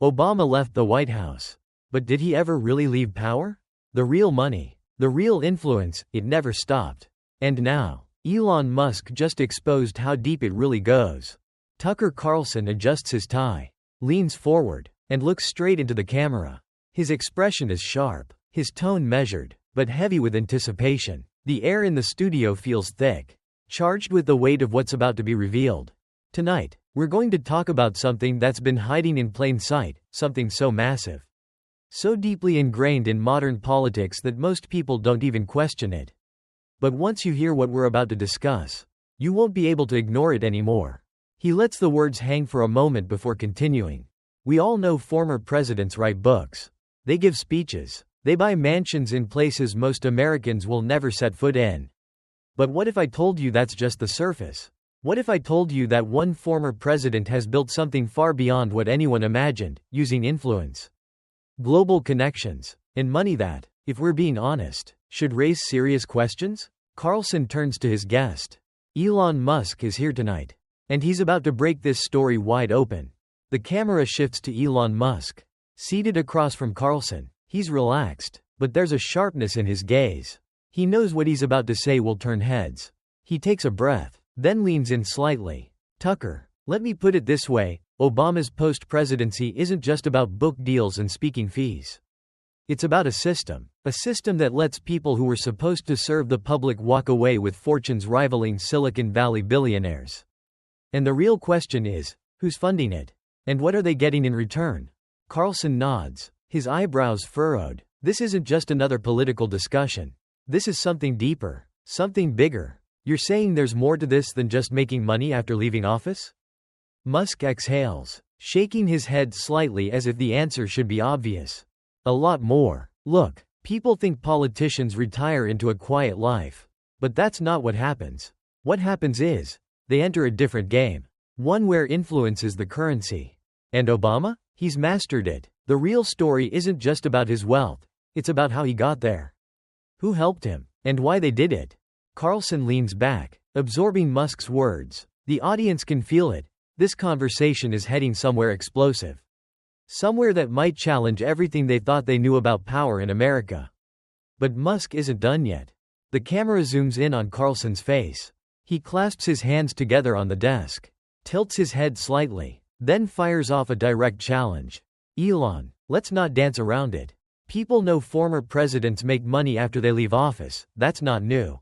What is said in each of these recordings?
Obama left the White House. But did he ever really leave power? The real money, the real influence, it never stopped. And now, Elon Musk just exposed how deep it really goes. Tucker Carlson adjusts his tie, leans forward, and looks straight into the camera. His expression is sharp, his tone measured, but heavy with anticipation. The air in the studio feels thick, charged with the weight of what's about to be revealed. Tonight, we're going to talk about something that's been hiding in plain sight, something so massive, so deeply ingrained in modern politics that most people don't even question it. But once you hear what we're about to discuss, you won't be able to ignore it anymore. He lets the words hang for a moment before continuing. We all know former presidents write books. They give speeches. They buy mansions in places most Americans will never set foot in. But what if I told you that's just the surface? What if I told you that one former president has built something far beyond what anyone imagined, using influence, global connections, and money that, if we're being honest, should raise serious questions? Carlson turns to his guest. Elon Musk is here tonight, and he's about to break this story wide open. The camera shifts to Elon Musk, seated across from Carlson. He's relaxed, but there's a sharpness in his gaze. He knows what he's about to say will turn heads. He takes a breath, then leans in slightly. Tucker, let me put it this way, Obama's post-presidency isn't just about book deals and speaking fees. It's about a system that lets people who were supposed to serve the public walk away with fortunes rivaling Silicon Valley billionaires. And the real question is, who's funding it? And what are they getting in return? Carlson nods, his eyebrows furrowed. This isn't just another political discussion. This is something deeper, something bigger. You're saying there's more to this than just making money after leaving office? Musk exhales, shaking his head slightly as if the answer should be obvious. A lot more. Look, people think politicians retire into a quiet life. But that's not what happens. What happens is, they enter a different game. One where influence is the currency. And Obama? He's mastered it. The real story isn't just about his wealth. It's about how he got there. Who helped him, and why they did it. Carlson leans back, absorbing Musk's words. The audience can feel it. This conversation is heading somewhere explosive. Somewhere that might challenge everything they thought they knew about power in America. But Musk isn't done yet. The camera zooms in on Carlson's face. He clasps his hands together on the desk, tilts his head slightly, then fires off a direct challenge. Elon, let's not dance around it. People know former presidents make money after they leave office, that's not new.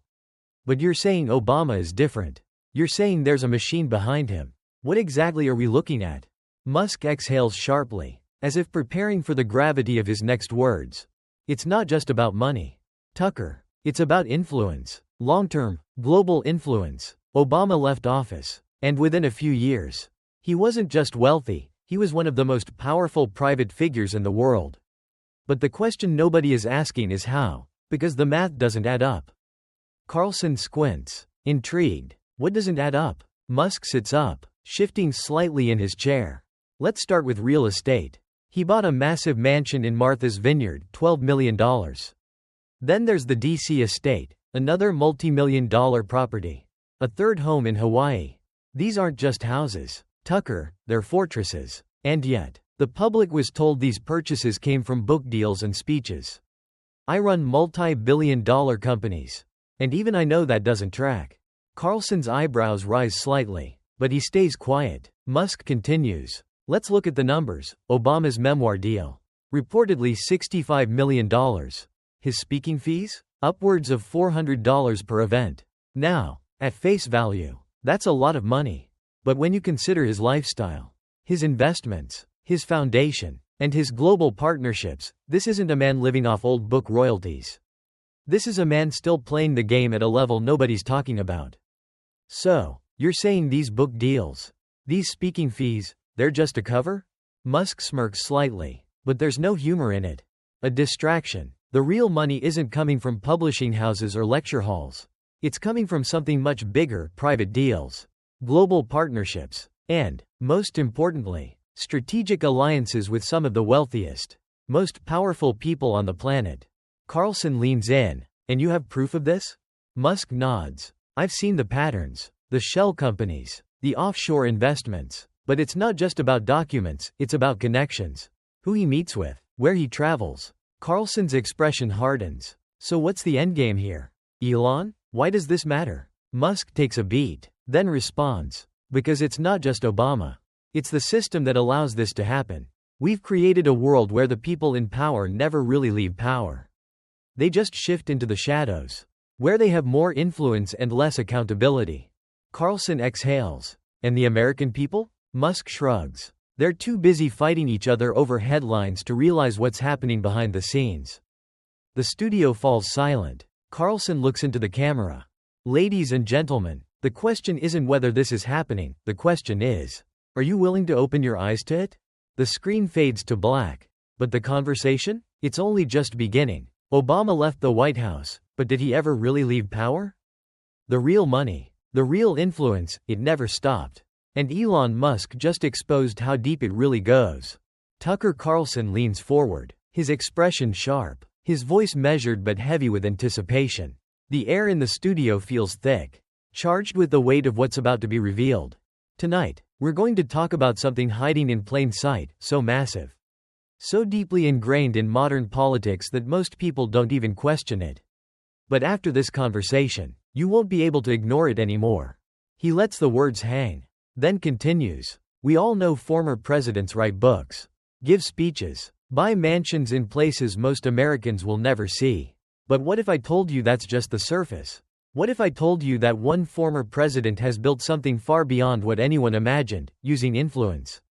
But you're saying Obama is different. You're saying there's a machine behind him. What exactly are we looking at? Musk exhales sharply, as if preparing for the gravity of his next words. It's not just about money, Tucker. It's about influence. Long-term, global influence. Obama left office, and within a few years, he wasn't just wealthy, he was one of the most powerful private figures in the world. But the question nobody is asking is how, because the math doesn't add up. Carlson squints, intrigued. What doesn't add up? Musk sits up, shifting slightly in his chair. Let's start with real estate. He bought a massive mansion in Martha's Vineyard, $12 million. Then there's the DC estate, another multi-million-dollar property. A third home in Hawaii. These aren't just houses, Tucker, they're fortresses. And yet, the public was told these purchases came from book deals and speeches. I run multi-billion-dollar companies. And even I know that doesn't track. Carlson's eyebrows rise slightly, but he stays quiet. Musk continues. Let's look at the numbers. Obama's memoir deal. Reportedly $65 million. His speaking fees? Upwards of $400 per event. Now, at face value, that's a lot of money. But when you consider his lifestyle, his investments, his foundation, and his global partnerships, this isn't a man living off old book royalties. This is a man still playing the game at a level nobody's talking about. So, you're saying these book deals, these speaking fees, they're just a cover? Musk smirks slightly, but there's no humor in it. A distraction. The real money isn't coming from publishing houses or lecture halls. It's coming from something much bigger, private deals, global partnerships, and, most importantly, strategic alliances with some of the wealthiest, most powerful people on the planet. Carlson leans in. And you have proof of this? Musk nods. I've seen the patterns. The shell companies, the offshore investments, But it's not just about documents, it's about connections. Who he meets with, where he travels. Carlson's expression hardens. So what's the endgame here? Elon? Why does this matter? Musk takes a beat, then responds. Because it's not just Obama. It's the system that allows this to happen. We've created a world where the people in power never really leave power. They just shift into the shadows, where they have more influence and less accountability. Carlson exhales. And the American people? Musk shrugs. They're too busy fighting each other over headlines to realize what's happening behind the scenes. The studio falls silent. Carlson looks into the camera. Ladies and gentlemen, the question isn't whether this is happening, the question is, are you willing to open your eyes to it? The screen fades to black. But the conversation? It's only just beginning. Obama left the White House, but did he ever really leave power? The real money, the real influence, it never stopped. And Elon Musk just exposed how deep it really goes. Tucker Carlson leans forward, his expression sharp, his voice measured but heavy with anticipation. The air in the studio feels thick, charged with the weight of what's about to be revealed. Tonight, we're going to talk about something hiding in plain sight, so massive, so deeply ingrained in modern politics that most people don't even question it. But after this conversation, you won't be able to ignore it anymore. He lets the words hang, then continues. We all know former presidents write books, give speeches, buy mansions in places most Americans will never see. But what if I told you that's just the surface? What if I told you that one former president has built something far beyond what anyone imagined, using influence,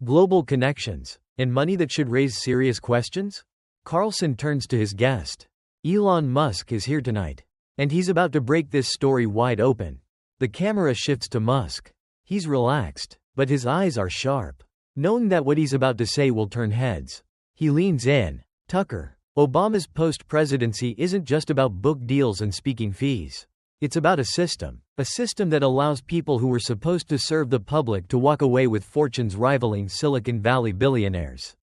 global connections, and money that should raise serious questions? Carlson turns to his guest. Elon Musk is here tonight. And he's about to break this story wide open. The camera shifts to Musk. He's relaxed, but his eyes are sharp, knowing that what he's about to say will turn heads. He leans in. Tucker, Obama's post-presidency isn't just about book deals and speaking fees. It's about a system that allows people who were supposed to serve the public to walk away with fortunes rivaling Silicon Valley billionaires.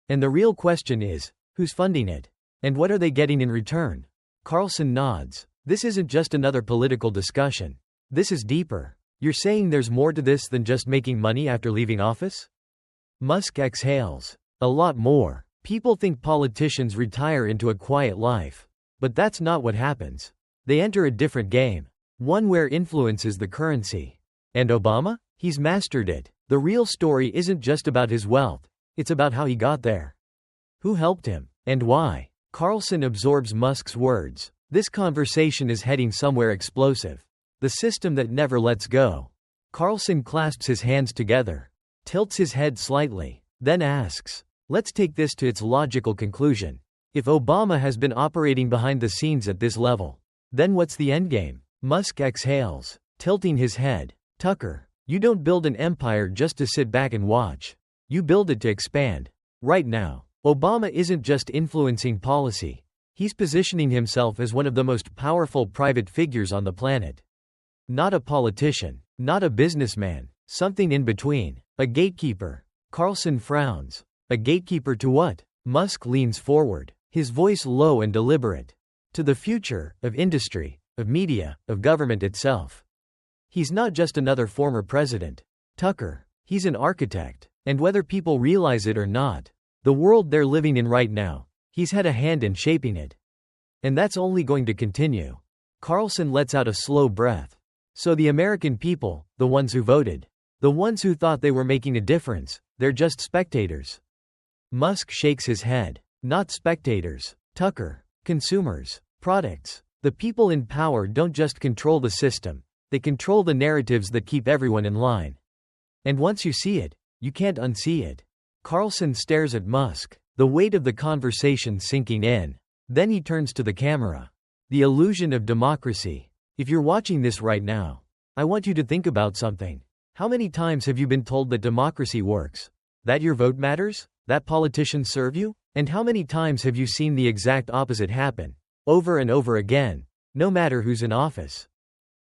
And the real question is, who's funding it? And what are they getting in return? Carlson nods. This isn't just another political discussion. This is deeper. You're saying there's more to this than just making money after leaving office? Musk exhales. A lot more. People think politicians retire into a quiet life. But that's not what happens. They enter a different game. One where influence is the currency. And Obama? He's mastered it. The real story isn't just about his wealth. It's about how he got there. Who helped him? And why? Carlson absorbs Musk's words. This conversation is heading somewhere explosive. The system that never lets go. Carlson clasps his hands together, tilts his head slightly, then asks, let's take this to its logical conclusion. If Obama has been operating behind the scenes at this level, then what's the endgame? Musk exhales, tilting his head. Tucker, you don't build an empire just to sit back and watch. You build it to expand. Right now, Obama isn't just influencing policy. He's positioning himself as one of the most powerful private figures on the planet. Not a politician, not a businessman, something in between. A gatekeeper. Carlson frowns. A gatekeeper to what? Musk leans forward, his voice low and deliberate. To the future, of industry, of media, of government itself. He's not just another former president. Tucker, he's an architect. And whether people realize it or not, the world they're living in right now, he's had a hand in shaping it. And that's only going to continue. Carlson lets out a slow breath. So the American people, the ones who voted, the ones who thought they were making a difference, they're just spectators. Musk shakes his head. Not spectators. Tucker. Consumers. Products. The people in power don't just control the system, they control the narratives that keep everyone in line. And once you see it, you can't unsee it. Carlson stares at Musk, the weight of the conversation sinking in. Then he turns to the camera. The illusion of democracy. If you're watching this right now, I want you to think about something. How many times have you been told that democracy works? That your vote matters? That politicians serve you? And how many times have you seen the exact opposite happen? Over and over again. No matter who's in office.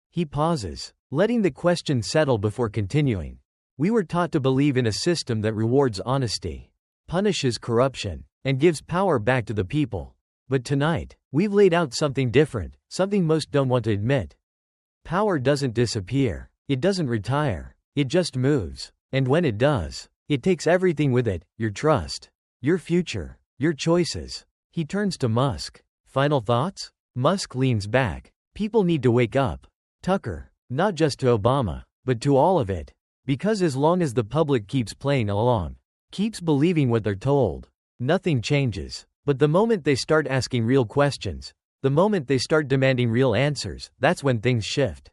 He pauses, letting the question settle before continuing. We were taught to believe in a system that rewards honesty, punishes corruption, and gives power back to the people. But tonight, we've laid out something different, something most don't want to admit. Power doesn't disappear. It doesn't retire. It just moves. And when it does, it takes everything with it: your trust, your future, your choices. He turns to Musk. Final thoughts? Musk leans back. People need to wake up. Tucker. Not just to Obama, but to all of it. Because as long as the public keeps playing along, keeps believing what they're told, nothing changes. But the moment they start asking real questions, the moment they start demanding real answers, that's when things shift.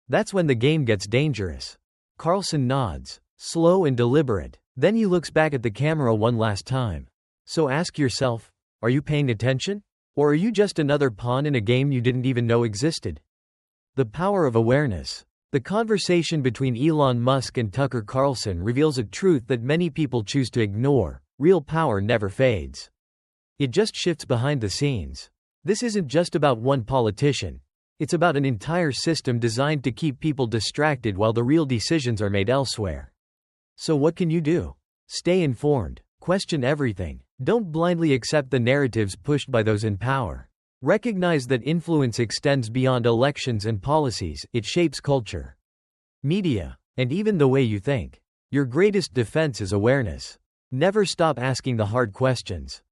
That's when the game gets dangerous. Carlson nods, slow and deliberate. Then he looks back at the camera one last time. So ask yourself, are you paying attention? Or are you just another pawn in a game you didn't even know existed? The power of awareness. The conversation between Elon Musk and Tucker Carlson reveals a truth that many people choose to ignore: real power never fades. It just shifts behind the scenes. This isn't just about one politician. It's about an entire system designed to keep people distracted while the real decisions are made elsewhere. So what can you do? Stay informed. Question everything. Don't blindly accept the narratives pushed by those in power. Recognize that influence extends beyond elections and policies. It shapes culture, media, and even the way you think. Your greatest defense is awareness. Never stop asking the hard questions.